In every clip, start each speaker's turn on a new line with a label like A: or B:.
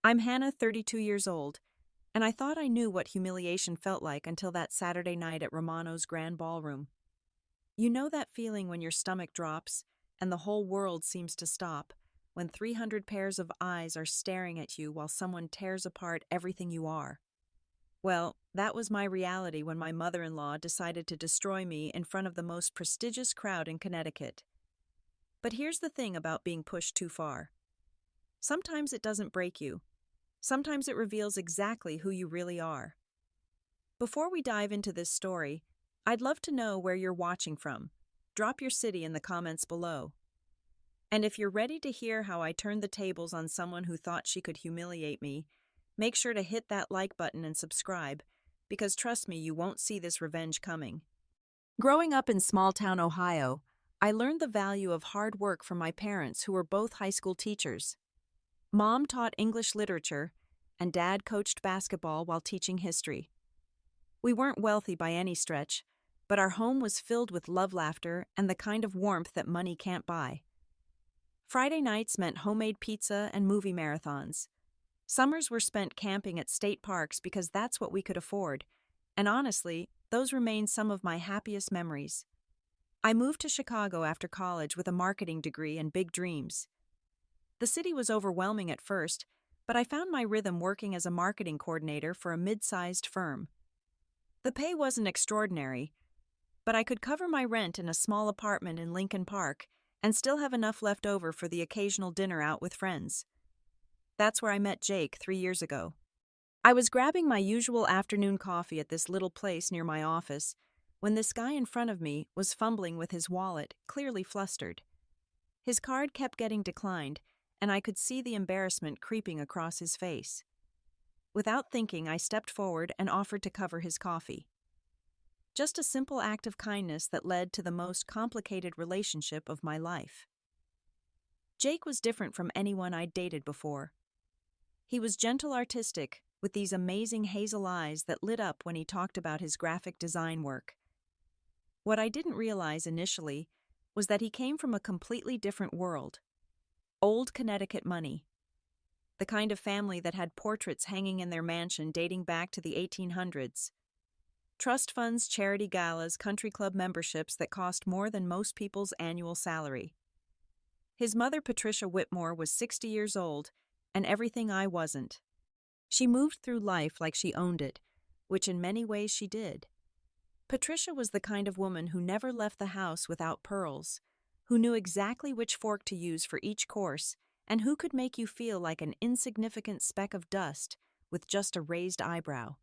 A: I'm Hannah, 32 years old, and I thought I knew what humiliation felt like until that Saturday night at Romano's Grand Ballroom. You know that feeling when your stomach drops and the whole world seems to stop, when 300 pairs of eyes are staring at you while someone tears apart everything you are. Well, that was my reality when my mother-in-law decided to destroy me in front of the most prestigious crowd in Connecticut. But here's the thing about being pushed too far. Sometimes it doesn't break you. Sometimes it reveals exactly who you really are. Before we dive into this story, I'd love to know where you're watching from. Drop your city in the comments below. And if you're ready to hear how I turned the tables on someone who thought she could humiliate me, make sure to hit that like button and subscribe, because trust me, you won't see this revenge coming. Growing up in small-town Ohio, I learned the value of hard work from my parents who were both high school teachers. Mom taught English literature, and Dad coached basketball while teaching history. We weren't wealthy by any stretch, but our home was filled with love, laughter, and the kind of warmth that money can't buy. Friday nights meant homemade pizza and movie marathons. Summers were spent camping at state parks because that's what we could afford, and honestly, those remain some of my happiest memories. I moved to Chicago after college with a marketing degree and big dreams. The city was overwhelming at first, but I found my rhythm working as a marketing coordinator for a mid-sized firm. The pay wasn't extraordinary, but I could cover my rent in a small apartment in Lincoln Park and still have enough left over for the occasional dinner out with friends. That's where I met Jake 3 years ago. I was grabbing my usual afternoon coffee at this little place near my office when this guy in front of me was fumbling with his wallet, clearly flustered. His card kept getting declined, and I could see the embarrassment creeping across his face. Without thinking, I stepped forward and offered to cover his coffee. Just a simple act of kindness that led to the most complicated relationship of my life. Jake was different from anyone I'd dated before. He was gentle, artistic, with these amazing hazel eyes that lit up when he talked about his graphic design work. What I didn't realize initially was that he came from a completely different world. Old Connecticut money. The kind of family that had portraits hanging in their mansion dating back to the 1800s. Trust funds, charity galas, country club memberships that cost more than most people's annual salary. His mother, Patricia Whitmore, was 60 years old, and everything I wasn't. She moved through life like she owned it, which in many ways she did. Patricia was the kind of woman who never left the house without pearls, who knew exactly which fork to use for each course, and who could make you feel like an insignificant speck of dust with just a raised eyebrow.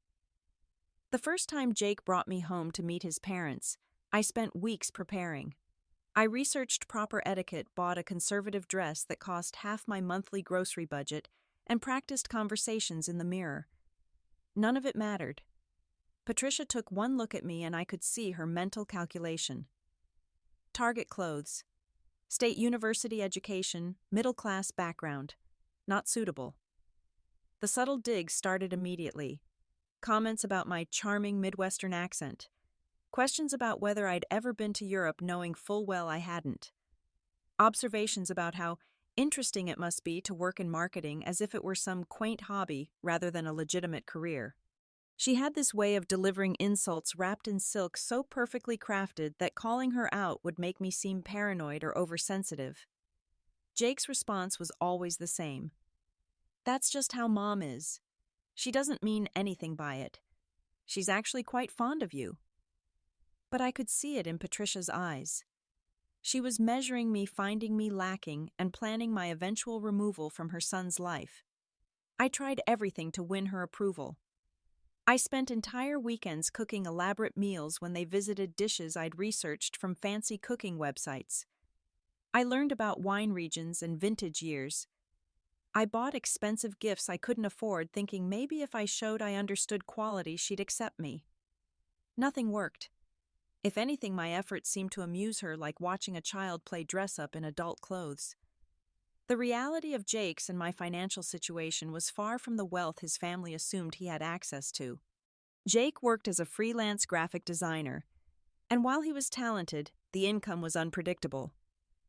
A: The first time Jake brought me home to meet his parents, I spent weeks preparing. I researched proper etiquette, bought a conservative dress that cost half my monthly grocery budget, and practiced conversations in the mirror. None of it mattered. Patricia took one look at me and I could see her mental calculation. Target clothes. State university education, middle-class background. Not suitable. The subtle digs started immediately. Comments about my charming Midwestern accent. Questions about whether I'd ever been to Europe knowing full well I hadn't. Observations about how interesting it must be to work in marketing as if it were some quaint hobby rather than a legitimate career. She had this way of delivering insults wrapped in silk so perfectly crafted that calling her out would make me seem paranoid or oversensitive. Jake's response was always the same. That's just how Mom is. She doesn't mean anything by it. She's actually quite fond of you. But I could see it in Patricia's eyes. She was measuring me, finding me lacking, and planning my eventual removal from her son's life. I tried everything to win her approval. I spent entire weekends cooking elaborate meals when they visited dishes I'd researched from fancy cooking websites. I learned about wine regions and vintage years. I bought expensive gifts I couldn't afford, thinking maybe if I showed I understood quality, she'd accept me. Nothing worked. If anything, my efforts seemed to amuse her, like watching a child play dress-up in adult clothes. The reality of Jake's and my financial situation was far from the wealth his family assumed he had access to. Jake worked as a freelance graphic designer, and while he was talented, the income was unpredictable.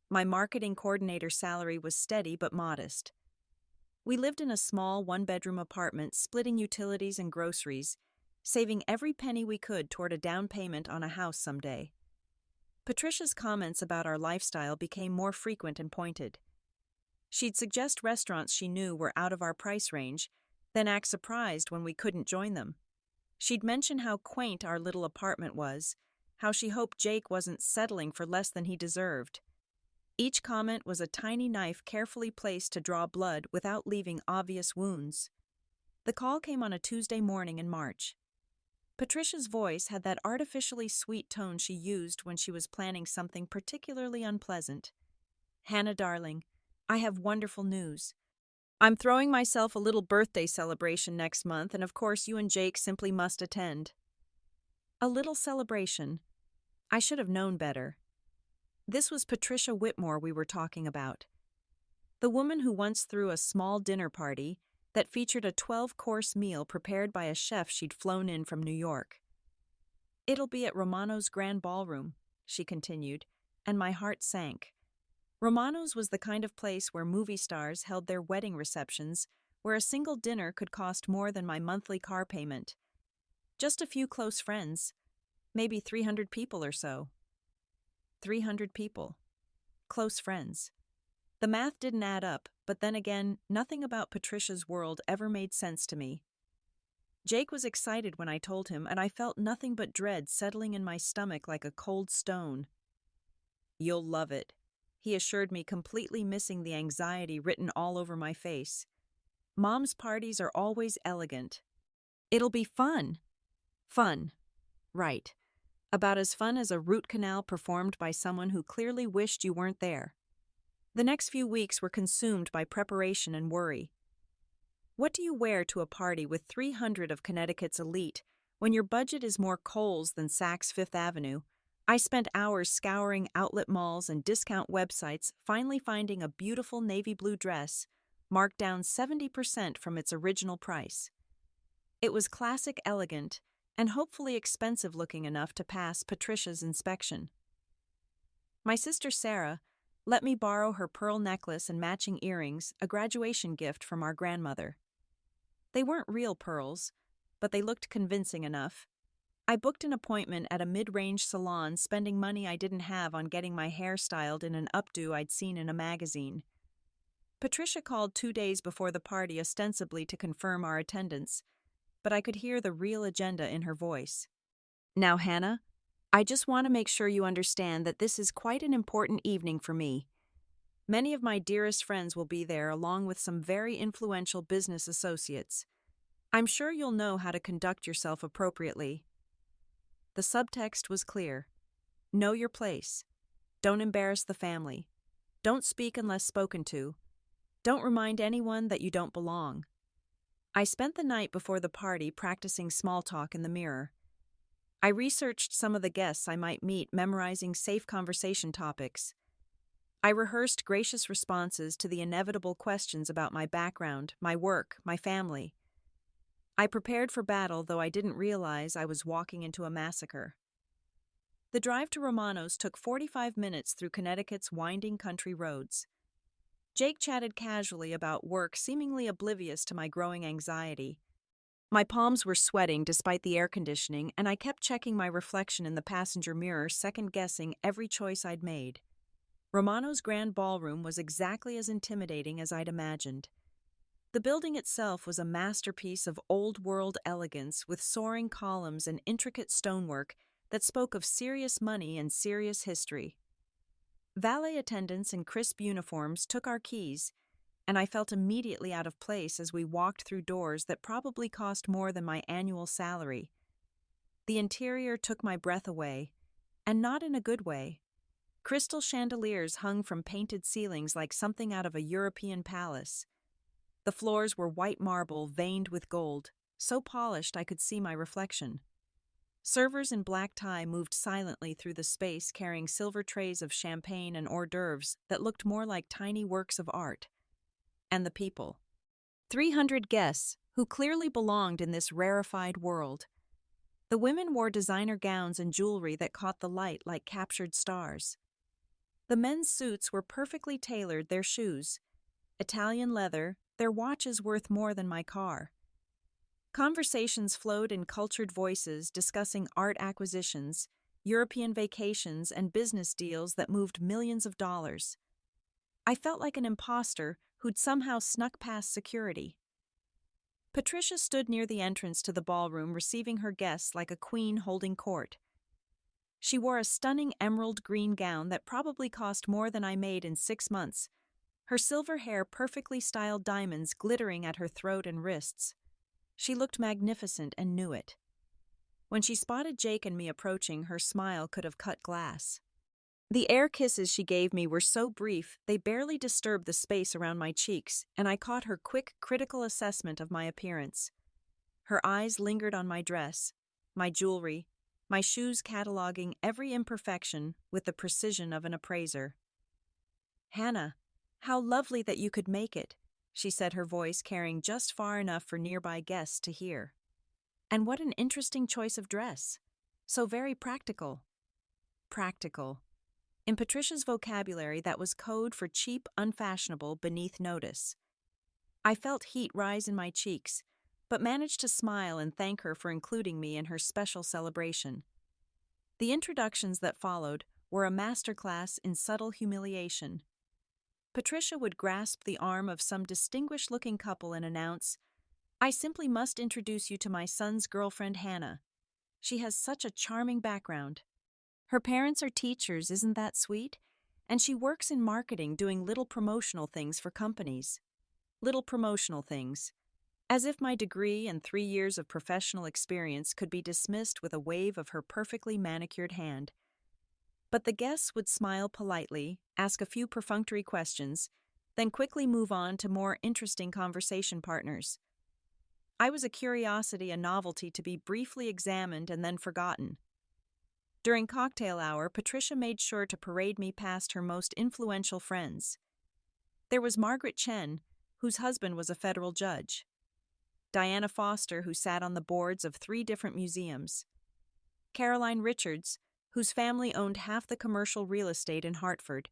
A: My marketing coordinator salary was steady but modest. We lived in a small one-bedroom apartment, splitting utilities and groceries, saving every penny we could toward a down payment on a house someday. Patricia's comments about our lifestyle became more frequent and pointed. She'd suggest restaurants she knew were out of our price range, then act surprised when we couldn't join them. She'd mention how quaint our little apartment was, how she hoped Jake wasn't settling for less than he deserved. Each comment was a tiny knife carefully placed to draw blood without leaving obvious wounds. The call came on a Tuesday morning in March. Patricia's voice had that artificially sweet tone she used when she was planning something particularly unpleasant. "Hannah, darling, I have wonderful news. I'm throwing myself a little birthday celebration next month, and of course you and Jake simply must attend." A little celebration. I should have known better. This was Patricia Whitmore we were talking about. The woman who once threw a small dinner party that featured a 12-course meal prepared by a chef she'd flown in from New York. "It'll be at Romano's Grand Ballroom," she continued, and my heart sank. Romano's was the kind of place where movie stars held their wedding receptions, where a single dinner could cost more than my monthly car payment. Just a few close friends, maybe 300 people or so. 300 people. Close friends. The math didn't add up, but then again, nothing about Patricia's world ever made sense to me. Jake was excited when I told him, and I felt nothing but dread settling in my stomach like a cold stone. "You'll love it," he assured me, completely missing the anxiety written all over my face. "Mom's parties are always elegant. It'll be fun." Fun. Right. About as fun as a root canal performed by someone who clearly wished you weren't there. The next few weeks were consumed by preparation and worry. What do you wear to a party with 300 of Connecticut's elite when your budget is more Kohl's than Saks Fifth Avenue? I spent hours scouring outlet malls and discount websites, finally finding a beautiful navy blue dress, marked down 70% from its original price. It was classic elegant and hopefully expensive looking enough to pass Patricia's inspection. My sister Sarah let me borrow her pearl necklace and matching earrings, a graduation gift from our grandmother. They weren't real pearls, but they looked convincing enough. I booked an appointment at a mid-range salon, spending money I didn't have on getting my hair styled in an updo I'd seen in a magazine. Patricia called 2 days before the party, ostensibly to confirm our attendance, but I could hear the real agenda in her voice. "Now, Hannah, I just want to make sure you understand that this is quite an important evening for me. Many of my dearest friends will be there, along with some very influential business associates. I'm sure you'll know how to conduct yourself appropriately." The subtext was clear. Know your place. Don't embarrass the family. Don't speak unless spoken to. Don't remind anyone that you don't belong. I spent the night before the party practicing small talk in the mirror. I researched some of the guests I might meet, memorizing safe conversation topics. I rehearsed gracious responses to the inevitable questions about my background, my work, my family. I prepared for battle, though I didn't realize I was walking into a massacre. The drive to Romano's took 45 minutes through Connecticut's winding country roads. Jake chatted casually about work, seemingly oblivious to my growing anxiety. My palms were sweating despite the air conditioning, and I kept checking my reflection in the passenger mirror, second-guessing every choice I'd made. Romano's Grand Ballroom was exactly as intimidating as I'd imagined. The building itself was a masterpiece of old-world elegance, with soaring columns and intricate stonework that spoke of serious money and serious history. Valet attendants in crisp uniforms took our keys, and I felt immediately out of place as we walked through doors that probably cost more than my annual salary. The interior took my breath away, and not in a good way. Crystal chandeliers hung from painted ceilings like something out of a European palace. The floors were white marble veined with gold, so polished I could see my reflection. Servers in black tie moved silently through the space, carrying silver trays of champagne and hors d'oeuvres that looked more like tiny works of art. And the people. 300 guests who clearly belonged in this rarefied world. The women wore designer gowns and jewelry that caught the light like captured stars. The men's suits were perfectly tailored, their shoes, Italian leather, their watch is worth more than my car. Conversations flowed in cultured voices discussing art acquisitions, European vacations, and business deals that moved millions of dollars. I felt like an imposter who'd somehow snuck past security. Patricia stood near the entrance to the ballroom, receiving her guests like a queen holding court. She wore a stunning emerald green gown that probably cost more than I made in 6 months, her silver hair perfectly styled diamonds glittering at her throat and wrists. She looked magnificent and knew it. When she spotted Jake and me approaching, her smile could have cut glass. The air kisses she gave me were so brief they barely disturbed the space around my cheeks, and I caught her quick, critical assessment of my appearance. Her eyes lingered on my dress, my jewelry, my shoes, cataloging every imperfection with the precision of an appraiser. "Hannah, how lovely that you could make it," she said, her voice carrying just far enough for nearby guests to hear. "And what an interesting choice of dress. So very practical." Practical. In Patricia's vocabulary, that was code for cheap, unfashionable, beneath notice. I felt heat rise in my cheeks, but managed to smile and thank her for including me in her special celebration. The introductions that followed were a masterclass in subtle humiliation. Patricia would grasp the arm of some distinguished-looking couple and announce, "I simply must introduce you to my son's girlfriend, Hannah. She has such a charming background. Her parents are teachers, isn't that sweet? And she works in marketing doing little promotional things for companies." Little promotional things. As if my degree and 3 years of professional experience could be dismissed with a wave of her perfectly manicured hand. But the guests would smile politely, ask a few perfunctory questions, then quickly move on to more interesting conversation partners. I was a curiosity, a novelty to be briefly examined and then forgotten. During cocktail hour, Patricia made sure to parade me past her most influential friends. There was Margaret Chen, whose husband was a federal judge. Diana Foster, who sat on the boards of 3 different museums. Caroline Richards, whose family owned half the commercial real estate in Hartford.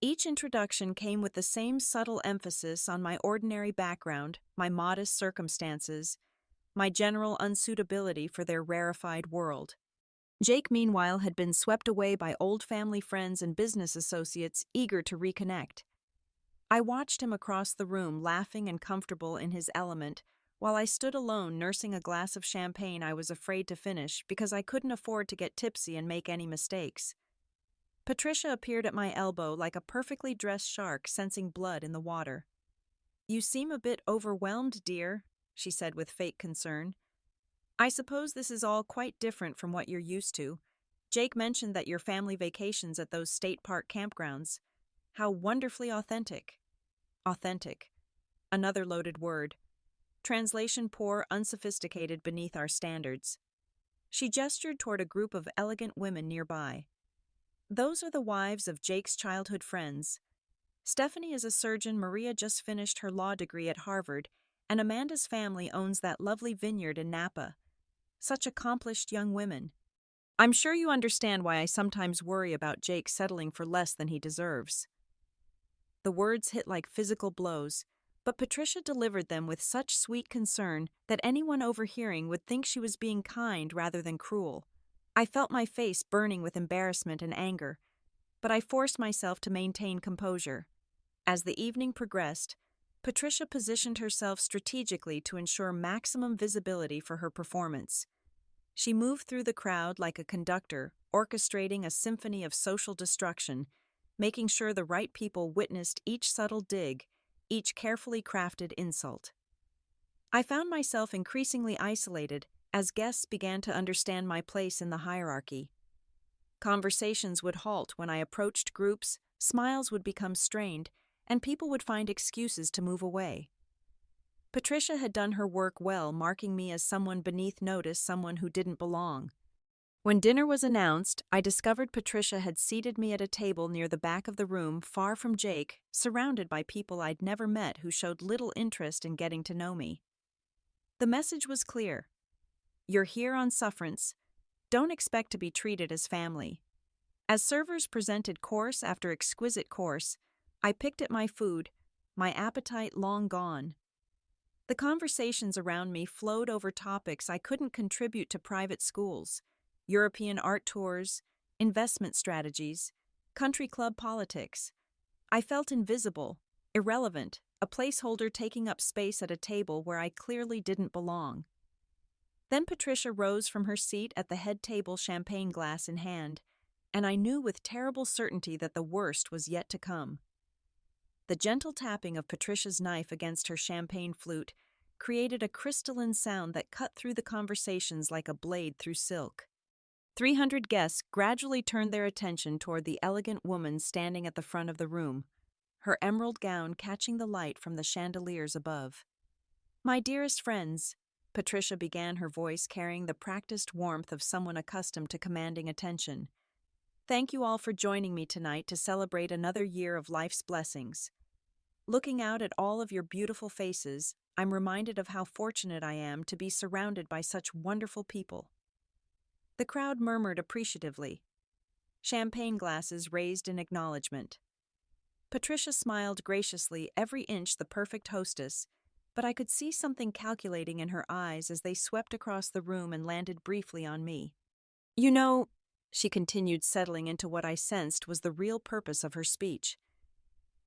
A: Each introduction came with the same subtle emphasis on my ordinary background, my modest circumstances, my general unsuitability for their rarefied world. Jake, meanwhile, had been swept away by old family friends and business associates eager to reconnect. I watched him across the room, laughing and comfortable in his element, while I stood alone nursing a glass of champagne I was afraid to finish because I couldn't afford to get tipsy and make any mistakes. Patricia appeared at my elbow like a perfectly dressed shark sensing blood in the water. "You seem a bit overwhelmed, dear," she said with fake concern. "I suppose this is all quite different from what you're used to. Jake mentioned that your family vacations at those state park campgrounds. How wonderfully authentic." Authentic. Another loaded word. Translation: poor, unsophisticated, beneath our standards. She gestured toward a group of elegant women nearby. "Those are the wives of Jake's childhood friends. Stephanie is a surgeon, Maria just finished her law degree at Harvard, and Amanda's family owns that lovely vineyard in Napa. Such accomplished young women. I'm sure you understand why I sometimes worry about Jake settling for less than he deserves." The words hit like physical blows, but Patricia delivered them with such sweet concern that anyone overhearing would think she was being kind rather than cruel. I felt my face burning with embarrassment and anger, but I forced myself to maintain composure. As the evening progressed, Patricia positioned herself strategically to ensure maximum visibility for her performance. She moved through the crowd like a conductor, orchestrating a symphony of social destruction, making sure the right people witnessed each subtle dig, each carefully crafted insult. I found myself increasingly isolated as guests began to understand my place in the hierarchy. Conversations would halt when I approached groups, smiles would become strained, and people would find excuses to move away. Patricia had done her work well, marking me as someone beneath notice, someone who didn't belong. When dinner was announced, I discovered Patricia had seated me at a table near the back of the room, far from Jake, surrounded by people I'd never met who showed little interest in getting to know me. The message was clear. You're here on sufferance. Don't expect to be treated as family. As servers presented course after exquisite course, I picked at my food, my appetite long gone. The conversations around me flowed over topics I couldn't contribute to private schools: European art tours, investment strategies, country club politics. I felt invisible, irrelevant, a placeholder taking up space at a table where I clearly didn't belong. Then Patricia rose from her seat at the head table, champagne glass in hand, and I knew with terrible certainty that the worst was yet to come. The gentle tapping of Patricia's knife against her champagne flute created a crystalline sound that cut through the conversations like a blade through silk. 300 guests gradually turned their attention toward the elegant woman standing at the front of the room, her emerald gown catching the light from the chandeliers above. "My dearest friends," Patricia began, her voice carrying the practiced warmth of someone accustomed to commanding attention. "Thank you all for joining me tonight to celebrate another year of life's blessings. Looking out at all of your beautiful faces, I'm reminded of how fortunate I am to be surrounded by such wonderful people." The crowd murmured appreciatively. Champagne glasses raised in acknowledgement. Patricia smiled graciously, every inch the perfect hostess, but I could see something calculating in her eyes as they swept across the room and landed briefly on me. "You know," she continued, settling into what I sensed was the real purpose of her speech,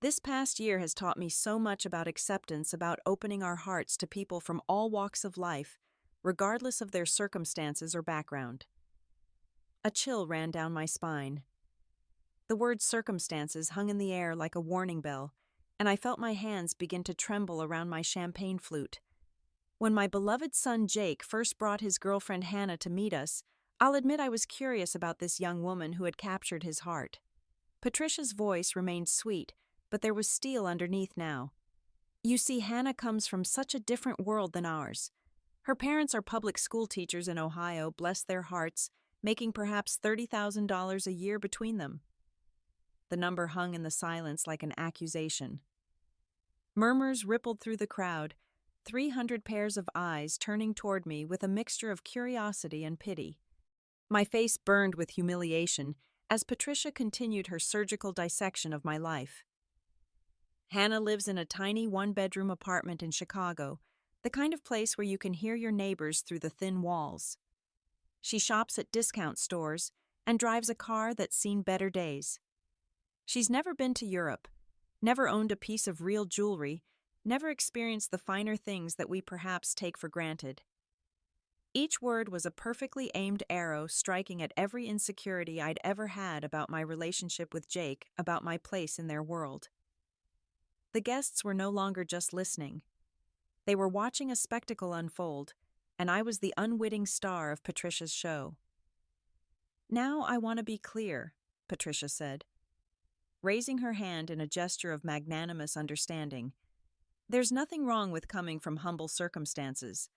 A: "this past year has taught me so much about acceptance, about opening our hearts to people from all walks of life, regardless of their circumstances or background." A chill ran down my spine. The word circumstances hung in the air like a warning bell, and I felt my hands begin to tremble around my champagne flute. When my beloved son Jake first brought his girlfriend Hannah to meet us, I'll admit I was curious about this young woman who had captured his heart. Patricia's voice remained sweet, but there was steel underneath now. "You see, Hannah comes from such a different world than ours. Her parents are public school teachers in Ohio, bless their hearts, making perhaps $30,000 a year between them." The number hung in the silence like an accusation. Murmurs rippled through the crowd, 300 pairs of eyes turning toward me with a mixture of curiosity and pity. My face burned with humiliation as Patricia continued her surgical dissection of my life. "Hannah lives in a tiny one-bedroom apartment in Chicago, the kind of place where you can hear your neighbors through the thin walls. She shops at discount stores and drives a car that's seen better days. She's never been to Europe, never owned a piece of real jewelry, never experienced the finer things that we perhaps take for granted." Each word was a perfectly aimed arrow striking at every insecurity I'd ever had about my relationship with Jake, about my place in their world. The guests were no longer just listening. They were watching a spectacle unfold, and I was the unwitting star of Patricia's show. "Now I want to be clear," Patricia said, raising her hand in a gesture of magnanimous understanding. "There's nothing wrong with coming from humble circumstances.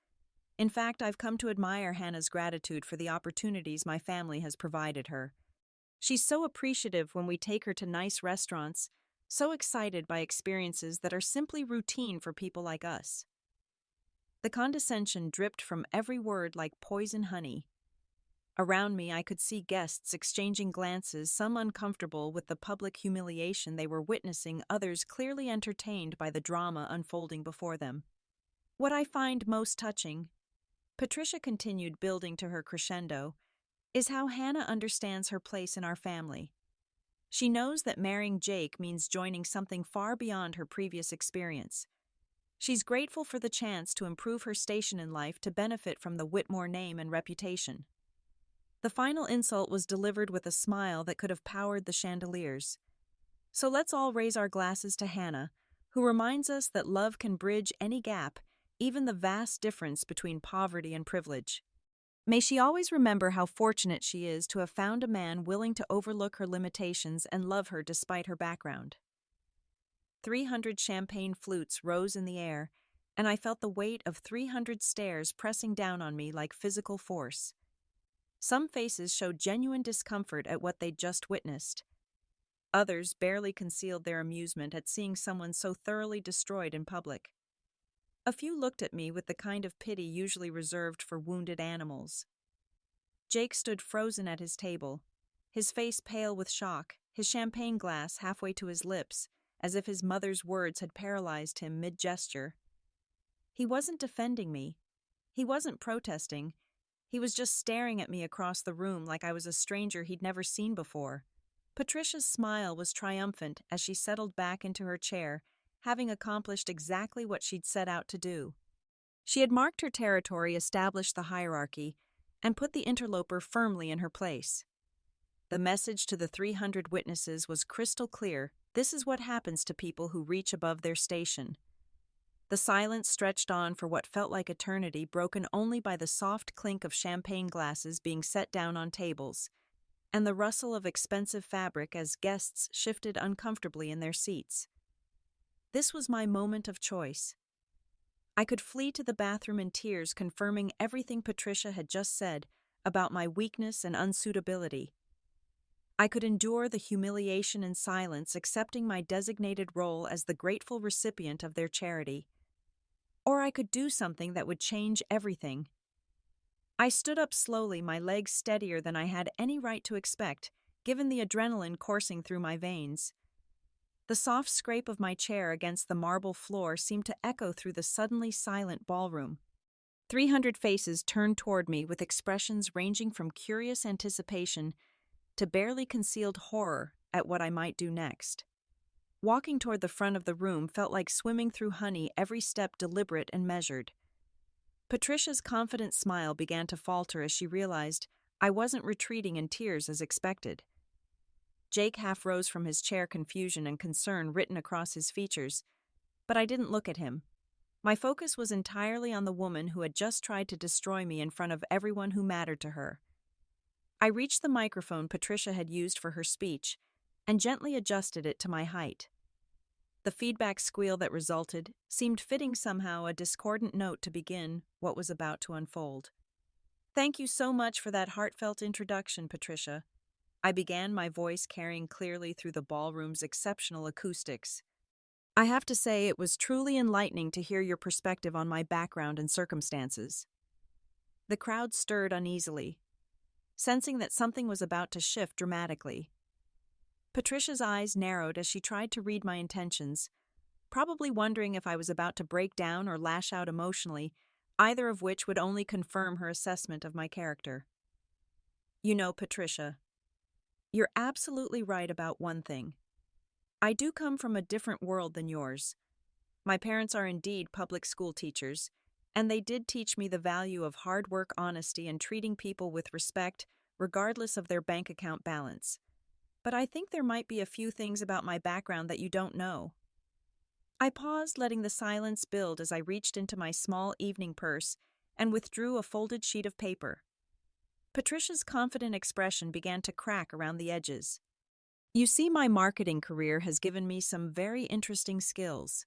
A: In fact, I've come to admire Hannah's gratitude for the opportunities my family has provided her. She's so appreciative when we take her to nice restaurants, so excited by experiences that are simply routine for people like us." The condescension dripped from every word like poison honey. Around me, I could see guests exchanging glances, some uncomfortable with the public humiliation they were witnessing, others clearly entertained by the drama unfolding before them. "What I find most touching," Patricia continued, building to her crescendo, "is how Hannah understands her place in our family. She knows that marrying Jake means joining something far beyond her previous experience. She's grateful for the chance to improve her station in life, to benefit from the Whitmore name and reputation." The final insult was delivered with a smile that could have powered the chandeliers. "So let's all raise our glasses to Hannah, who reminds us that love can bridge any gap, even the vast difference between poverty and privilege. May she always remember how fortunate she is to have found a man willing to overlook her limitations and love her despite her background." 300 champagne flutes rose in the air, and I felt the weight of 300 stares pressing down on me like physical force. Some faces showed genuine discomfort at what they'd just witnessed. Others barely concealed their amusement at seeing someone so thoroughly destroyed in public. A few looked at me with the kind of pity usually reserved for wounded animals. Jake stood frozen at his table, his face pale with shock, his champagne glass halfway to his lips, as if his mother's words had paralyzed him mid-gesture. He wasn't defending me. He wasn't protesting. He was just staring at me across the room like I was a stranger he'd never seen before. Patricia's smile was triumphant as she settled back into her chair, having accomplished exactly what she'd set out to do. She had marked her territory, established the hierarchy, and put the interloper firmly in her place. The message to the 300 witnesses was crystal clear. This is what happens to people who reach above their station. The silence stretched on for what felt like eternity, broken only by the soft clink of champagne glasses being set down on tables, and the rustle of expensive fabric as guests shifted uncomfortably in their seats. This was my moment of choice. I could flee to the bathroom in tears, confirming everything Patricia had just said about my weakness and unsuitability. I could endure the humiliation in silence, accepting my designated role as the grateful recipient of their charity. Or I could do something that would change everything. I stood up slowly, my legs steadier than I had any right to expect, given the adrenaline coursing through my veins. The soft scrape of my chair against the marble floor seemed to echo through the suddenly silent ballroom. 300 faces turned toward me with expressions ranging from curious anticipation to barely concealed horror at what I might do next. Walking toward the front of the room felt like swimming through honey, every step deliberate and measured. Patricia's confident smile began to falter as she realized I wasn't retreating in tears as expected. Jake half rose from his chair, confusion and concern written across his features, but I didn't look at him. My focus was entirely on the woman who had just tried to destroy me in front of everyone who mattered to her. I reached the microphone Patricia had used for her speech and gently adjusted it to my height. The feedback squeal that resulted seemed fitting, somehow a discordant note to begin what was about to unfold. "Thank you so much for that heartfelt introduction, Patricia," I began, my voice carrying clearly through the ballroom's exceptional acoustics. "I have to say it was truly enlightening to hear your perspective on my background and circumstances." The crowd stirred uneasily, sensing that something was about to shift dramatically. Patricia's eyes narrowed as she tried to read my intentions, probably wondering if I was about to break down or lash out emotionally, either of which would only confirm her assessment of my character. "You know, Patricia, you're absolutely right about one thing. I do come from a different world than yours. My parents are indeed public school teachers, and they did teach me the value of hard work, honesty, and treating people with respect, regardless of their bank account balance. But I think there might be a few things about my background that you don't know." I paused, letting the silence build as I reached into my small evening purse and withdrew a folded sheet of paper. Patricia's confident expression began to crack around the edges. "You see, my marketing career has given me some very interesting skills.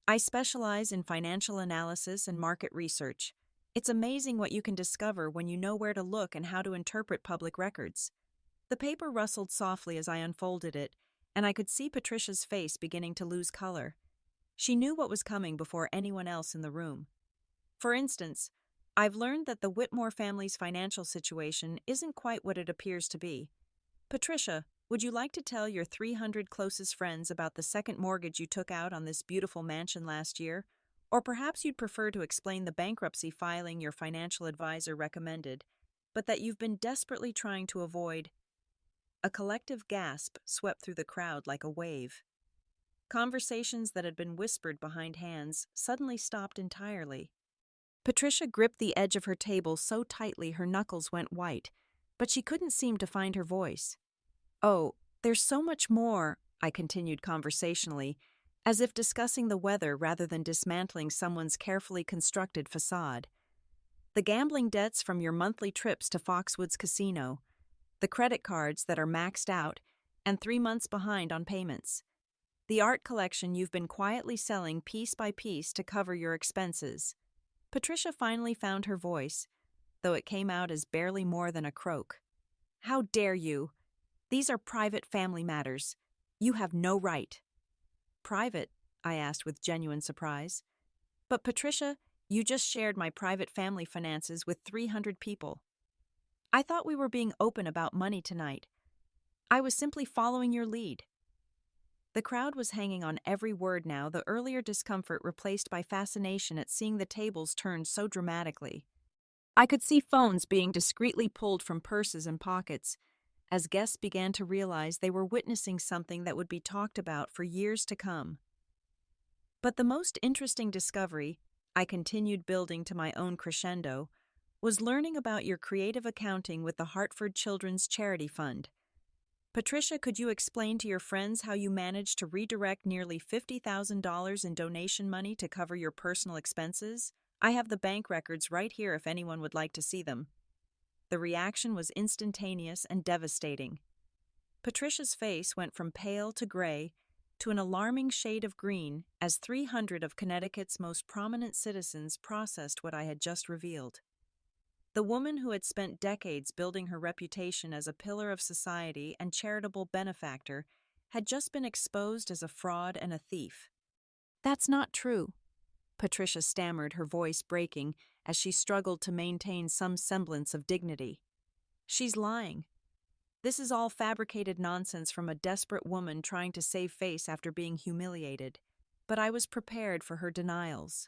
A: I specialize in financial analysis and market research. It's amazing what you can discover when you know where to look and how to interpret public records." The paper rustled softly as I unfolded it, and I could see Patricia's face beginning to lose color. She knew what was coming before anyone else in the room. "For instance, I've learned that the Whitmore family's financial situation isn't quite what it appears to be. Patricia, would you like to tell your 300 closest friends about the second mortgage you took out on this beautiful mansion last year? Or perhaps you'd prefer to explain the bankruptcy filing your financial advisor recommended, but that you've been desperately trying to avoid." A collective gasp swept through the crowd like a wave. Conversations that had been whispered behind hands suddenly stopped entirely. Patricia gripped the edge of her table so tightly her knuckles went white, but she couldn't seem to find her voice. "Oh, there's so much more," I continued conversationally, as if discussing the weather rather than dismantling someone's carefully constructed facade. "The gambling debts from your monthly trips to Foxwoods Casino, the credit cards that are maxed out and 3 months behind on payments, the art collection you've been quietly selling piece by piece to cover your expenses." Patricia finally found her voice, though it came out as barely more than a croak. "How dare you? These are private family matters. You have no right." "Private?" I asked with genuine surprise. "But Patricia, you just shared my private family finances with 300 people. I thought we were being open about money tonight. I was simply following your lead." The crowd was hanging on every word now, the earlier discomfort replaced by fascination at seeing the tables turned so dramatically. I could see phones being discreetly pulled from purses and pockets, as guests began to realize they were witnessing something that would be talked about for years to come. But the most interesting discovery, I continued building to my own crescendo, was learning about your creative accounting with the Hartford Children's Charity Fund. Patricia, could you explain to your friends how you managed to redirect nearly $50,000 in donation money to cover your personal expenses? I have the bank records right here if anyone would like to see them. The reaction was instantaneous and devastating. Patricia's face went from pale to gray to an alarming shade of green as 300 of Connecticut's most prominent citizens processed what I had just revealed. The woman who had spent decades building her reputation as a pillar of society and charitable benefactor had just been exposed as a fraud and a thief. "That's not true," Patricia stammered, her voice breaking as she struggled to maintain some semblance of dignity. "She's lying. This is all fabricated nonsense from a desperate woman trying to save face after being humiliated." But I was prepared for her denials.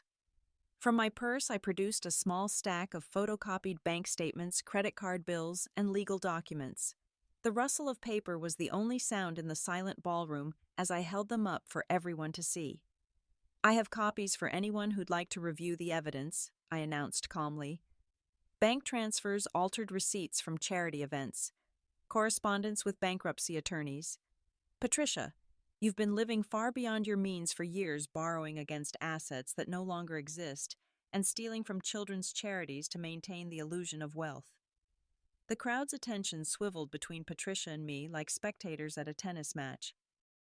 A: From my purse, I produced a small stack of photocopied bank statements, credit card bills, and legal documents. The rustle of paper was the only sound in the silent ballroom as I held them up for everyone to see. "I have copies for anyone who'd like to review the evidence," I announced calmly. Bank transfers, altered receipts from charity events, correspondence with bankruptcy attorneys. "Patricia, you've been living far beyond your means for years, borrowing against assets that no longer exist and stealing from children's charities to maintain the illusion of wealth." The crowd's attention swiveled between Patricia and me like spectators at a tennis match.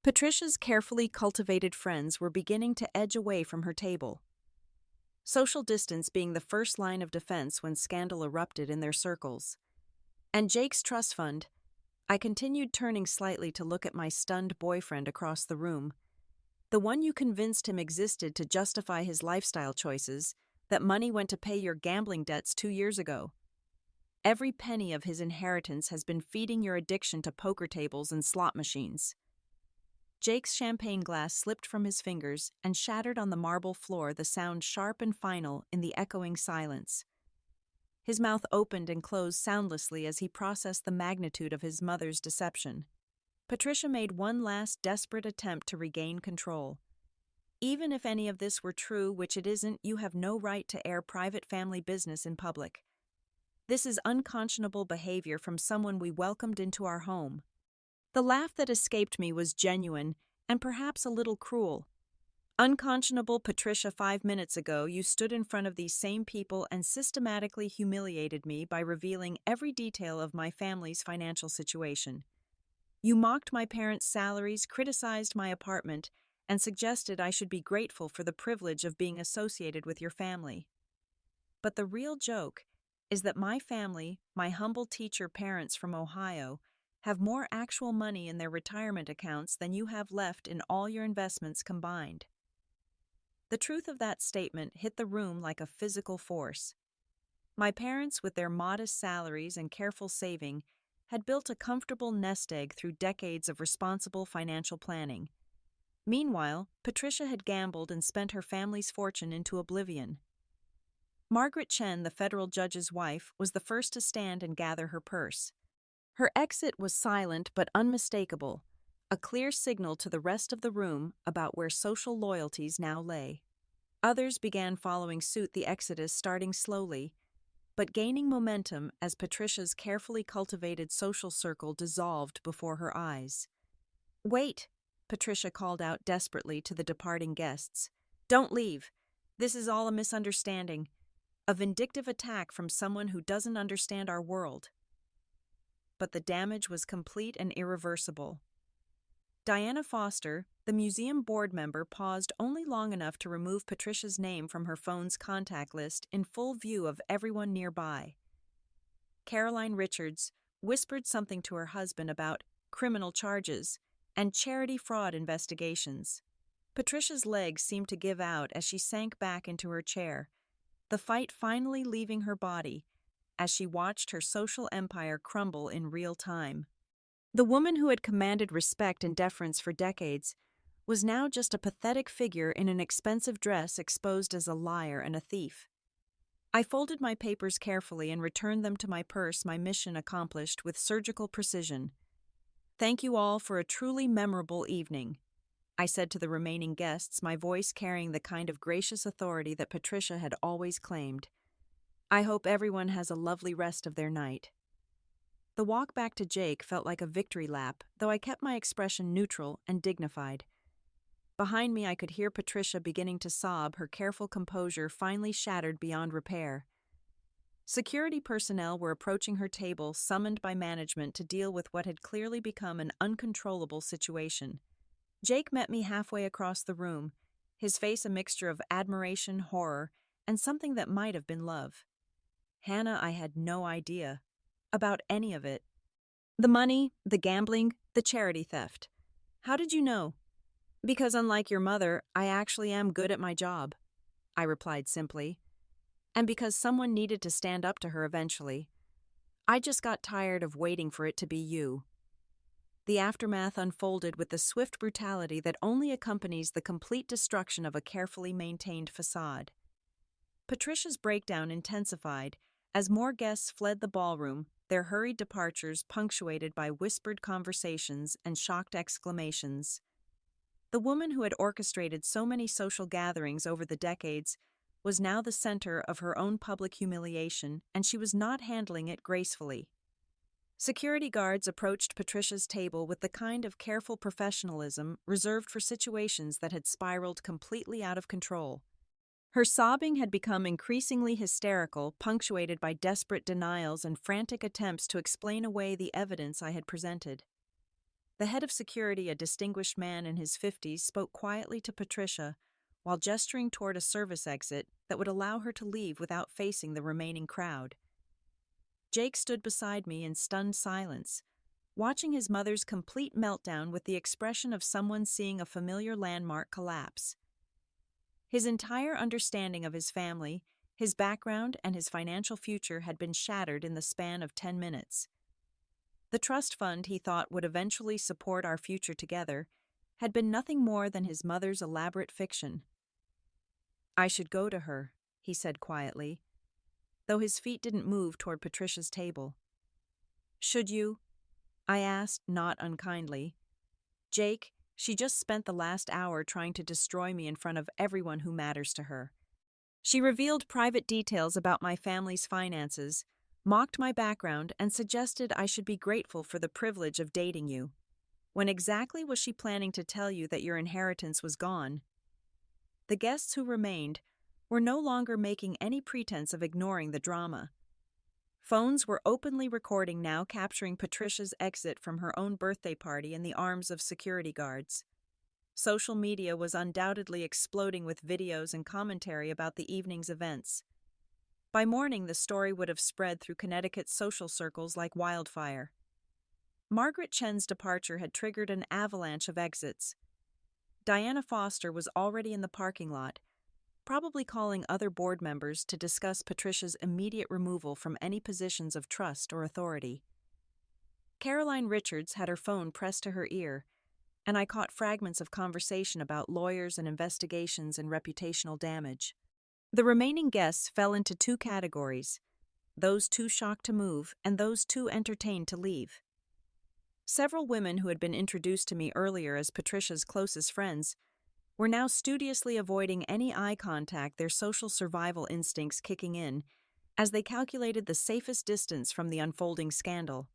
A: Patricia's carefully cultivated friends were beginning to edge away from her table, social distance being the first line of defense when scandal erupted in their circles. "And Jake's trust fund," I continued, turning slightly to look at my stunned boyfriend across the room. "The one you convinced him existed to justify his lifestyle choices, that money went to pay your gambling debts 2 years ago. Every penny of his inheritance has been feeding your addiction to poker tables and slot machines." Jake's champagne glass slipped from his fingers and shattered on the marble floor, the sound sharp and final in the echoing silence. His mouth opened and closed soundlessly as he processed the magnitude of his mother's deception. Patricia made one last desperate attempt to regain control. "Even if any of this were true, which it isn't, you have no right to air private family business in public. This is unconscionable behavior from someone we welcomed into our home." The laugh that escaped me was genuine and perhaps a little cruel. "Unconscionable, Patricia, 5 minutes ago you stood in front of these same people and systematically humiliated me by revealing every detail of my family's financial situation. You mocked my parents' salaries, criticized my apartment, and suggested I should be grateful for the privilege of being associated with your family. But the real joke is that my family, my humble teacher parents from Ohio, have more actual money in their retirement accounts than you have left in all your investments combined." The truth of that statement hit the room like a physical force. My parents, with their modest salaries and careful saving, had built a comfortable nest egg through decades of responsible financial planning. Meanwhile, Patricia had gambled and spent her family's fortune into oblivion. Margaret Chen, the federal judge's wife, was the first to stand and gather her purse. Her exit was silent but unmistakable, a clear signal to the rest of the room about where social loyalties now lay. Others began following suit, the exodus starting slowly, but gaining momentum as Patricia's carefully cultivated social circle dissolved before her eyes. "Wait," Patricia called out desperately to the departing guests. "Don't leave. This is all a misunderstanding. A vindictive attack from someone who doesn't understand our world." But the damage was complete and irreversible. Diana Foster, the museum board member, paused only long enough to remove Patricia's name from her phone's contact list in full view of everyone nearby. Caroline Richards whispered something to her husband about criminal charges and charity fraud investigations. Patricia's legs seemed to give out as she sank back into her chair, the fight finally leaving her body as she watched her social empire crumble in real time. The woman who had commanded respect and deference for decades was now just a pathetic figure in an expensive dress exposed as a liar and a thief. I folded my papers carefully and returned them to my purse, my mission accomplished with surgical precision. "Thank you all for a truly memorable evening," I said to the remaining guests, my voice carrying the kind of gracious authority that Patricia had always claimed. "I hope everyone has a lovely rest of their night." The walk back to Jake felt like a victory lap, though I kept my expression neutral and dignified. Behind me, I could hear Patricia beginning to sob, her careful composure finally shattered beyond repair. Security personnel were approaching her table, summoned by management to deal with what had clearly become an uncontrollable situation. Jake met me halfway across the room, his face a mixture of admiration, horror, and something that might have been love. "Hannah, I had no idea about any of it. The money, the gambling, the charity theft. How did you know?" "Because unlike your mother, I actually am good at my job," I replied simply. "And because someone needed to stand up to her eventually. I just got tired of waiting for it to be you." The aftermath unfolded with the swift brutality that only accompanies the complete destruction of a carefully maintained facade. Patricia's breakdown intensified as more guests fled the ballroom, their hurried departures punctuated by whispered conversations and shocked exclamations. The woman who had orchestrated so many social gatherings over the decades was now the center of her own public humiliation, and she was not handling it gracefully. Security guards approached Patricia's table with the kind of careful professionalism reserved for situations that had spiraled completely out of control. Her sobbing had become increasingly hysterical, punctuated by desperate denials and frantic attempts to explain away the evidence I had presented. The head of security, a distinguished man in his 50s, spoke quietly to Patricia while gesturing toward a service exit that would allow her to leave without facing the remaining crowd. Jake stood beside me in stunned silence, watching his mother's complete meltdown with the expression of someone seeing a familiar landmark collapse. His entire understanding of his family, his background, and his financial future had been shattered in the span of 10 minutes. The trust fund he thought would eventually support our future together had been nothing more than his mother's elaborate fiction. "I should go to her," he said quietly, though his feet didn't move toward Patricia's table. "Should you?" I asked, not unkindly. "Jake, she just spent the last hour trying to destroy me in front of everyone who matters to her. She revealed private details about my family's finances, mocked my background, and suggested I should be grateful for the privilege of dating you. When exactly was she planning to tell you that your inheritance was gone?" The guests who remained were no longer making any pretense of ignoring the drama. Phones were openly recording now, capturing Patricia's exit from her own birthday party in the arms of security guards. Social media was undoubtedly exploding with videos and commentary about the evening's events. By morning, the story would have spread through Connecticut's social circles like wildfire. Margaret Chen's departure had triggered an avalanche of exits. Diana Foster was already in the parking lot, probably calling other board members to discuss Patricia's immediate removal from any positions of trust or authority. Caroline Richards had her phone pressed to her ear, and I caught fragments of conversation about lawyers and investigations and reputational damage. The remaining guests fell into two categories: those too shocked to move and those too entertained to leave. Several women who had been introduced to me earlier as Patricia's closest friends were now studiously avoiding any eye contact, their social survival instincts kicking in as they calculated the safest distance from the unfolding scandal.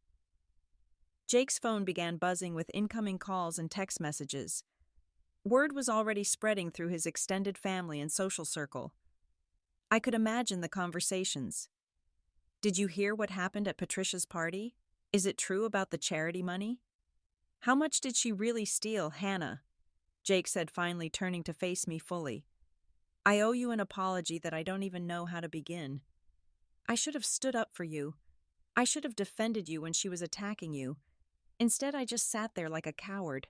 A: Jake's phone began buzzing with incoming calls and text messages. Word was already spreading through his extended family and social circle. I could imagine the conversations. "Did you hear what happened at Patricia's party? Is it true about the charity money? How much did she really steal, Hannah?" Jake said, finally turning to face me fully. "I owe you an apology that I don't even know how to begin. I should have stood up for you. I should have defended you when she was attacking you. Instead, I just sat there like a coward."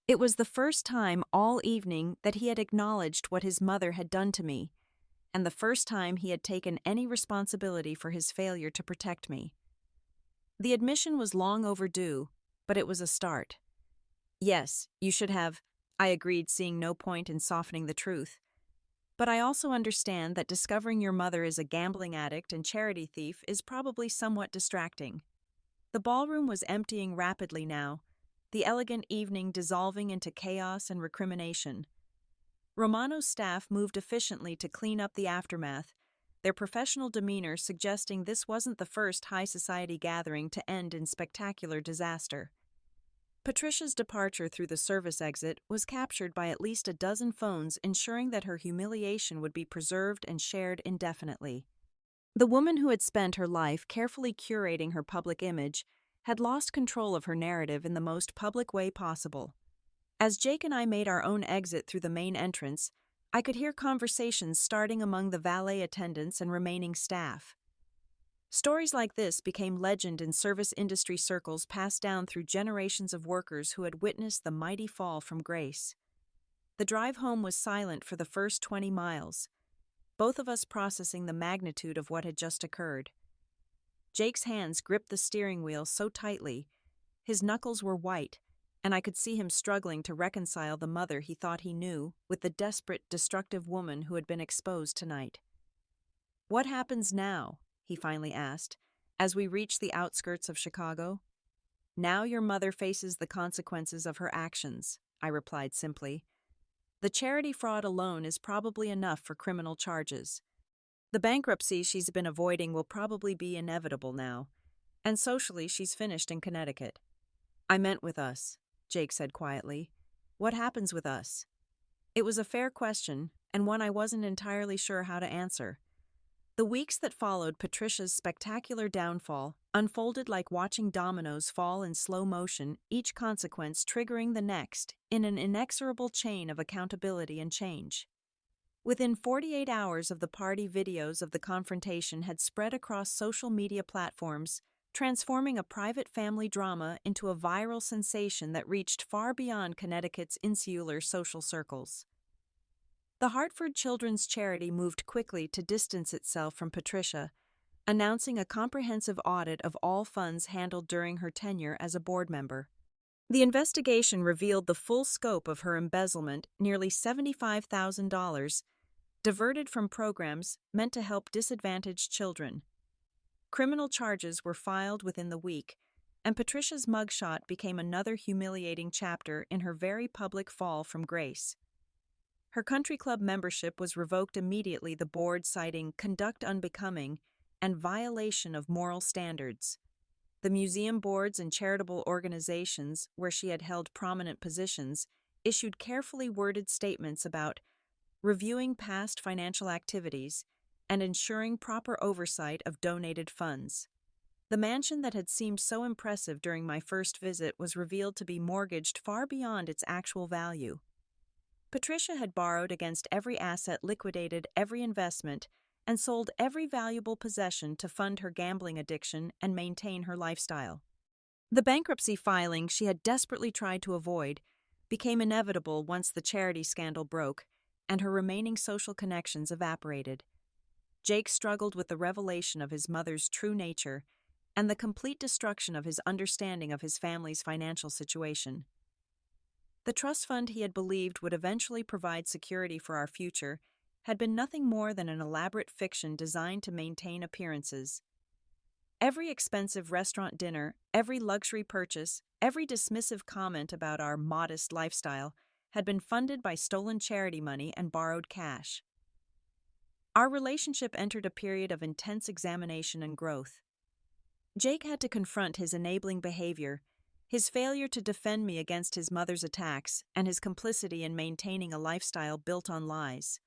A: It was the first time all evening that he had acknowledged what his mother had done to me, and the first time he had taken any responsibility for his failure to protect me. The admission was long overdue, but it was a start. Yes, you should have, I agreed, seeing no point in softening the truth. But I also understand that discovering your mother is a gambling addict and charity thief is probably somewhat distracting. The ballroom was emptying rapidly now, the elegant evening dissolving into chaos and recrimination. Romano's staff moved efficiently to clean up the aftermath, their professional demeanor suggesting this wasn't the first high society gathering to end in spectacular disaster. Patricia's departure through the service exit was captured by at least a dozen phones, ensuring that her humiliation would be preserved and shared indefinitely. The woman who had spent her life carefully curating her public image had lost control of her narrative in the most public way possible. As Jake and I made our own exit through the main entrance, I could hear conversations starting among the valet attendants and remaining staff. Stories like this became legend in service industry circles, passed down through generations of workers who had witnessed the mighty fall from grace. The drive home was silent for the first 20 miles, both of us processing the magnitude of what had just occurred. Jake's hands gripped the steering wheel so tightly, his knuckles were white, and I could see him struggling to reconcile the mother he thought he knew with the desperate, destructive woman who had been exposed tonight. "What happens now?" he finally asked, as we reached the outskirts of Chicago. "Now your mother faces the consequences of her actions," I replied simply. "The charity fraud alone is probably enough for criminal charges. The bankruptcy she's been avoiding will probably be inevitable now, and socially she's finished in Connecticut." "I meant with us," Jake said quietly. "What happens with us?" It was a fair question, and one I wasn't entirely sure how to answer. The weeks that followed Patricia's spectacular downfall unfolded like watching dominoes fall in slow motion, each consequence triggering the next in an inexorable chain of accountability and change. Within 48 hours of the party, videos of the confrontation had spread across social media platforms, transforming a private family drama into a viral sensation that reached far beyond Connecticut's insular social circles. The Hartford Children's Charity moved quickly to distance itself from Patricia, announcing a comprehensive audit of all funds handled during her tenure as a board member. The investigation revealed the full scope of her embezzlement, nearly $75,000, diverted from programs meant to help disadvantaged children. Criminal charges were filed within the week, and Patricia's mugshot became another humiliating chapter in her very public fall from grace. Her country club membership was revoked immediately, the board citing conduct unbecoming and violation of moral standards. The museum boards and charitable organizations, where she had held prominent positions, issued carefully worded statements about reviewing past financial activities and ensuring proper oversight of donated funds. The mansion that had seemed so impressive during my first visit was revealed to be mortgaged far beyond its actual value. Patricia had borrowed against every asset, liquidated every investment, and sold every valuable possession to fund her gambling addiction and maintain her lifestyle. The bankruptcy filing she had desperately tried to avoid became inevitable once the charity scandal broke and her remaining social connections evaporated. Jake struggled with the revelation of his mother's true nature and the complete destruction of his understanding of his family's financial situation. The trust fund he had believed would eventually provide security for our future had been nothing more than an elaborate fiction designed to maintain appearances. Every expensive restaurant dinner, every luxury purchase, every dismissive comment about our modest lifestyle had been funded by stolen charity money and borrowed cash. Our relationship entered a period of intense examination and growth. Jake had to confront his enabling behavior, his failure to defend me against his mother's attacks, and his complicity in maintaining a lifestyle built on lies.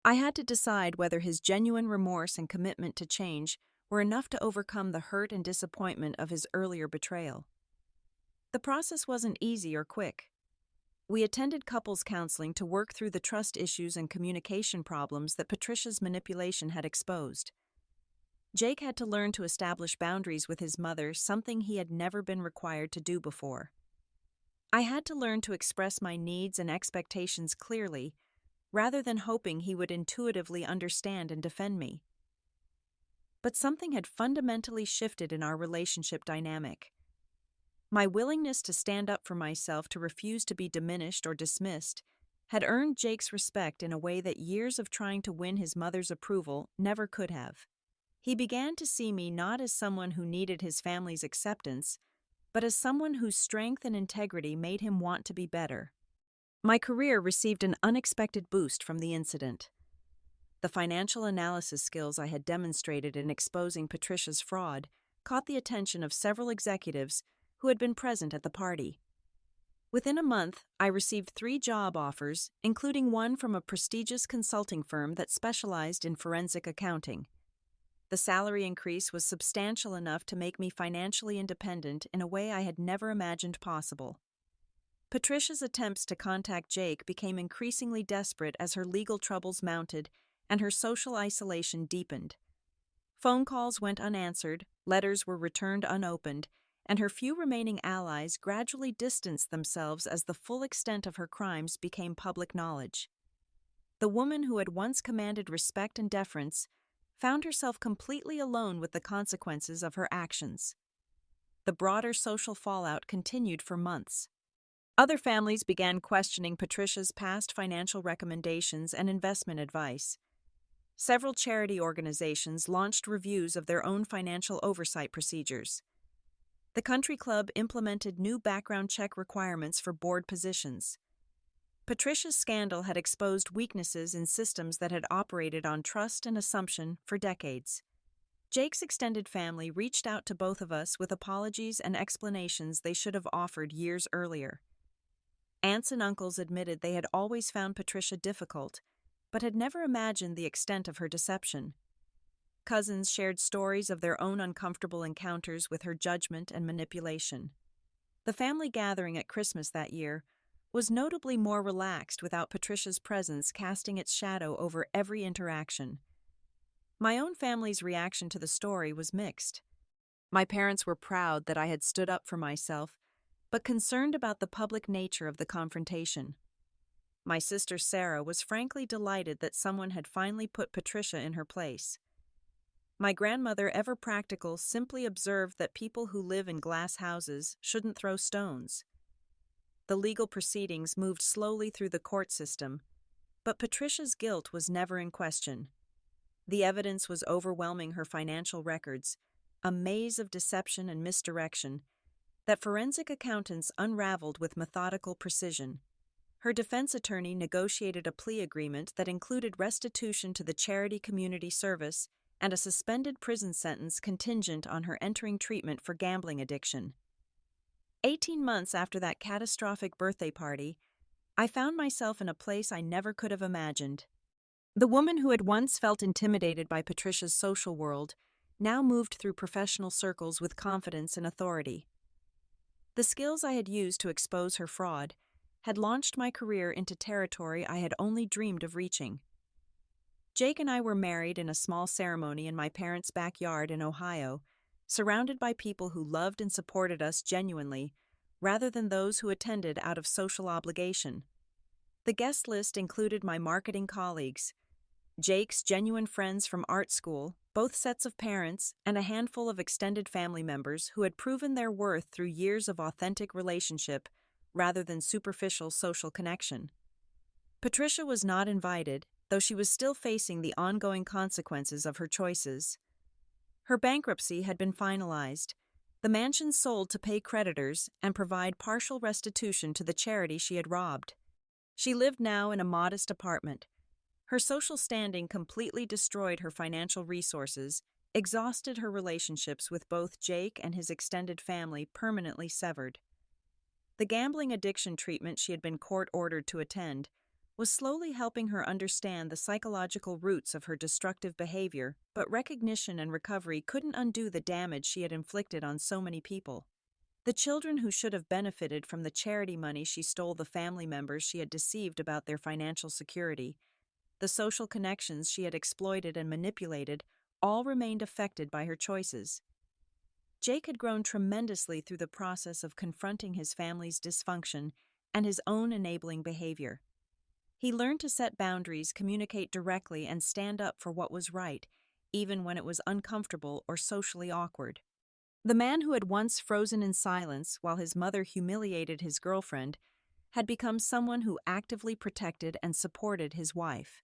A: I had to decide whether his genuine remorse and commitment to change were enough to overcome the hurt and disappointment of his earlier betrayal. The process wasn't easy or quick. We attended couples counseling to work through the trust issues and communication problems that Patricia's manipulation had exposed. Jake had to learn to establish boundaries with his mother, something he had never been required to do before. I had to learn to express my needs and expectations clearly, rather than hoping he would intuitively understand and defend me. But something had fundamentally shifted in our relationship dynamic. My willingness to stand up for myself, to refuse to be diminished or dismissed, had earned Jake's respect in a way that years of trying to win his mother's approval never could have. He began to see me not as someone who needed his family's acceptance, but as someone whose strength and integrity made him want to be better. My career received an unexpected boost from the incident. The financial analysis skills I had demonstrated in exposing Patricia's fraud caught the attention of several executives who had been present at the party. Within a month, I received 3 job offers, including one from a prestigious consulting firm that specialized in forensic accounting. The salary increase was substantial enough to make me financially independent in a way I had never imagined possible. Patricia's attempts to contact Jake became increasingly desperate as her legal troubles mounted and her social isolation deepened. Phone calls went unanswered, letters were returned unopened, and her few remaining allies gradually distanced themselves as the full extent of her crimes became public knowledge. The woman who had once commanded respect and deference found herself completely alone with the consequences of her actions. The broader social fallout continued for months. Other families began questioning Patricia's past financial recommendations and investment advice. Several charity organizations launched reviews of their own financial oversight procedures. The country club implemented new background check requirements for board positions. Patricia's scandal had exposed weaknesses in systems that had operated on trust and assumption for decades. Jake's extended family reached out to both of us with apologies and explanations they should have offered years earlier. Aunts and uncles admitted they had always found Patricia difficult, but had never imagined the extent of her deception. Cousins shared stories of their own uncomfortable encounters with her judgment and manipulation. The family gathering at Christmas that year was notably more relaxed without Patricia's presence casting its shadow over every interaction. My own family's reaction to the story was mixed. My parents were proud that I had stood up for myself, but concerned about the public nature of the confrontation. My sister Sarah was frankly delighted that someone had finally put Patricia in her place. My grandmother, ever practical, simply observed that people who live in glass houses shouldn't throw stones. The legal proceedings moved slowly through the court system, but Patricia's guilt was never in question. The evidence was overwhelming her financial records, a maze of deception and misdirection that forensic accountants unraveled with methodical precision. Her defense attorney negotiated a plea agreement that included restitution to the charity community service and a suspended prison sentence contingent on her entering treatment for gambling addiction. 18 months after that catastrophic birthday party, I found myself in a place I never could have imagined. The woman who had once felt intimidated by Patricia's social world now moved through professional circles with confidence and authority. The skills I had used to expose her fraud had launched my career into territory I had only dreamed of reaching. Jake and I were married in a small ceremony in my parents' backyard in Ohio, surrounded by people who loved and supported us genuinely, rather than those who attended out of social obligation. The guest list included my marketing colleagues, Jake's genuine friends from art school, both sets of parents, and a handful of extended family members who had proven their worth through years of authentic relationship rather than superficial social connection. Patricia was not invited, though she was still facing the ongoing consequences of her choices. Her bankruptcy had been finalized, the mansion sold to pay creditors and provide partial restitution to the charity she had robbed. She lived now in a modest apartment. Her social standing completely destroyed her financial resources, exhausted her relationships with both Jake and his extended family permanently severed. The gambling addiction treatment she had been court-ordered to attend was slowly helping her understand the psychological roots of her destructive behavior, but recognition and recovery couldn't undo the damage she had inflicted on so many people. The children who should have benefited from the charity money she stole, the family members she had deceived about their financial security, the social connections she had exploited and manipulated, all remained affected by her choices. Jake had grown tremendously through the process of confronting his family's dysfunction and his own enabling behavior. He learned to set boundaries, communicate directly, and stand up for what was right, even when it was uncomfortable or socially awkward. The man who had once frozen in silence while his mother humiliated his girlfriend had become someone who actively protected and supported his wife.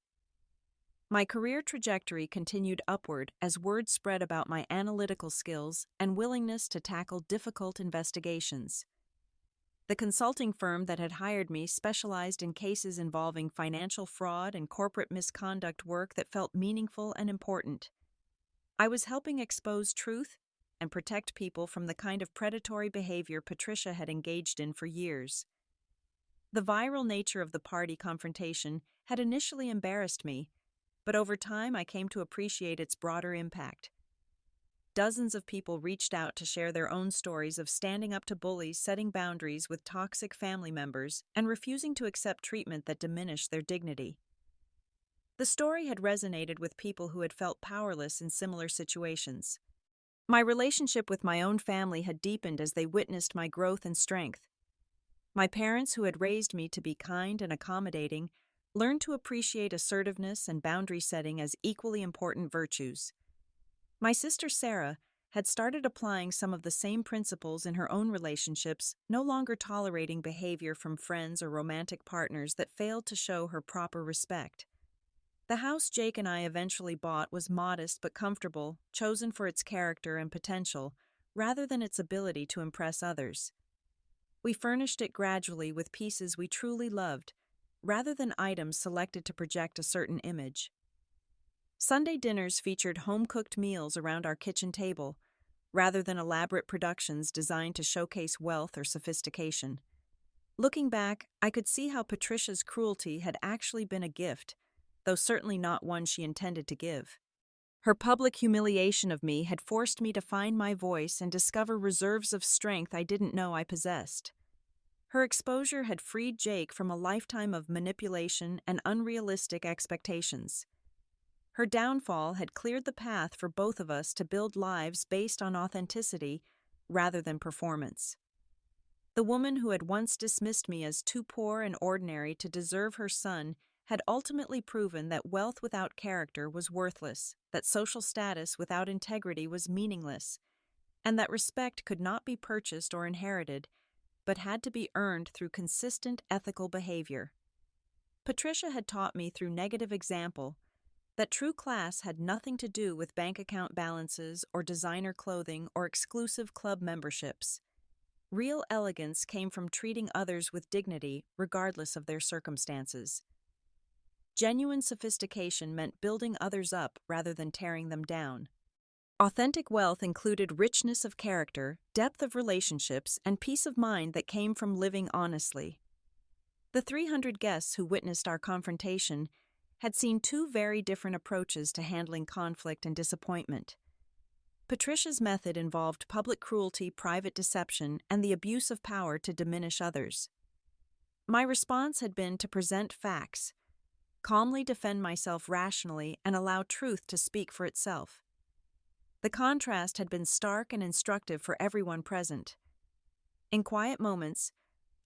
A: My career trajectory continued upward as word spread about my analytical skills and willingness to tackle difficult investigations. The consulting firm that had hired me specialized in cases involving financial fraud and corporate misconduct work that felt meaningful and important. I was helping expose truth and protect people from the kind of predatory behavior Patricia had engaged in for years. The viral nature of the party confrontation had initially embarrassed me, but over time I came to appreciate its broader impact. Dozens of people reached out to share their own stories of standing up to bullies, setting boundaries with toxic family members, and refusing to accept treatment that diminished their dignity. The story had resonated with people who had felt powerless in similar situations. My relationship with my own family had deepened as they witnessed my growth and strength. My parents, who had raised me to be kind and accommodating, learned to appreciate assertiveness and boundary setting as equally important virtues. My sister Sarah had started applying some of the same principles in her own relationships, no longer tolerating behavior from friends or romantic partners that failed to show her proper respect. The house Jake and I eventually bought was modest but comfortable, chosen for its character and potential, rather than its ability to impress others. We furnished it gradually with pieces we truly loved, rather than items selected to project a certain image. Sunday dinners featured home-cooked meals around our kitchen table, rather than elaborate productions designed to showcase wealth or sophistication. Looking back, I could see how Patricia's cruelty had actually been a gift, though certainly not one she intended to give. Her public humiliation of me had forced me to find my voice and discover reserves of strength I didn't know I possessed. Her exposure had freed Jake from a lifetime of manipulation and unrealistic expectations. Her downfall had cleared the path for both of us to build lives based on authenticity rather than performance. The woman who had once dismissed me as too poor and ordinary to deserve her son had ultimately proven that wealth without character was worthless, that social status without integrity was meaningless, and that respect could not be purchased or inherited, but had to be earned through consistent ethical behavior. Patricia had taught me through negative example that true class had nothing to do with bank account balances or designer clothing or exclusive club memberships. Real elegance came from treating others with dignity regardless of their circumstances. Genuine sophistication meant building others up rather than tearing them down. Authentic wealth included richness of character, depth of relationships, and peace of mind that came from living honestly. The 300 guests who witnessed our confrontation had seen two very different approaches to handling conflict and disappointment. Patricia's method involved public cruelty, private deception, and the abuse of power to diminish others. My response had been to present facts, calmly defend myself rationally, and allow truth to speak for itself. The contrast had been stark and instructive for everyone present. In quiet moments,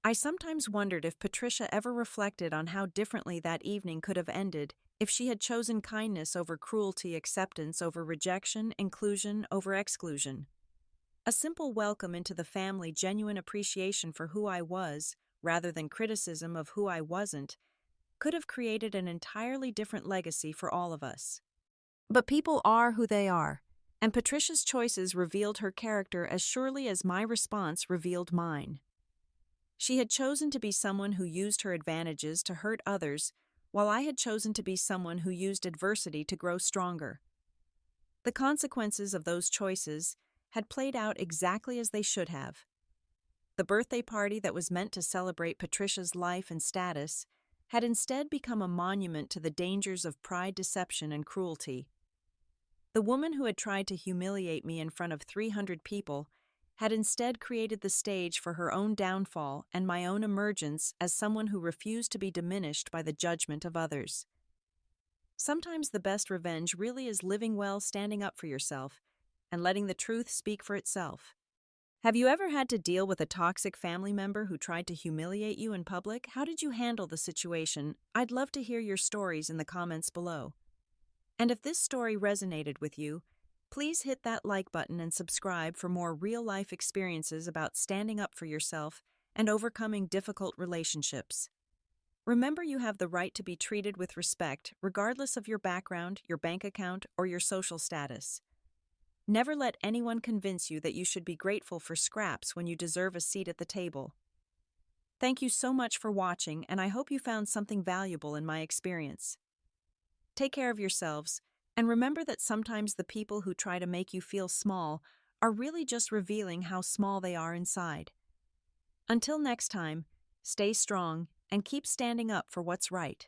A: I sometimes wondered if Patricia ever reflected on how differently that evening could have ended if she had chosen kindness over cruelty, acceptance over rejection, inclusion over exclusion. A simple welcome into the family, genuine appreciation for who I was, rather than criticism of who I wasn't, could have created an entirely different legacy for all of us. But people are who they are, and Patricia's choices revealed her character as surely as my response revealed mine. She had chosen to be someone who used her advantages to hurt others, while I had chosen to be someone who used adversity to grow stronger. The consequences of those choices had played out exactly as they should have. The birthday party that was meant to celebrate Patricia's life and status had instead become a monument to the dangers of pride, deception, and cruelty. The woman who had tried to humiliate me in front of 300 people had instead created the stage for her own downfall and my own emergence as someone who refused to be diminished by the judgment of others. Sometimes the best revenge really is living well, standing up for yourself, and letting the truth speak for itself. Have you ever had to deal with a toxic family member who tried to humiliate you in public? How did you handle the situation? I'd love to hear your stories in the comments below. And if this story resonated with you, Please hit that like button and subscribe for more real-life experiences about standing up for yourself and overcoming difficult relationships. Remember, you have the right to be treated with respect, regardless of your background, your bank account, or your social status. Never let anyone convince you that you should be grateful for scraps when you deserve a seat at the table. Thank you so much for watching, and I hope you found something valuable in my experience. Take care of yourselves, and remember that sometimes the people who try to make you feel small are really just revealing how small they are inside. Until next time, stay strong and keep standing up for what's right.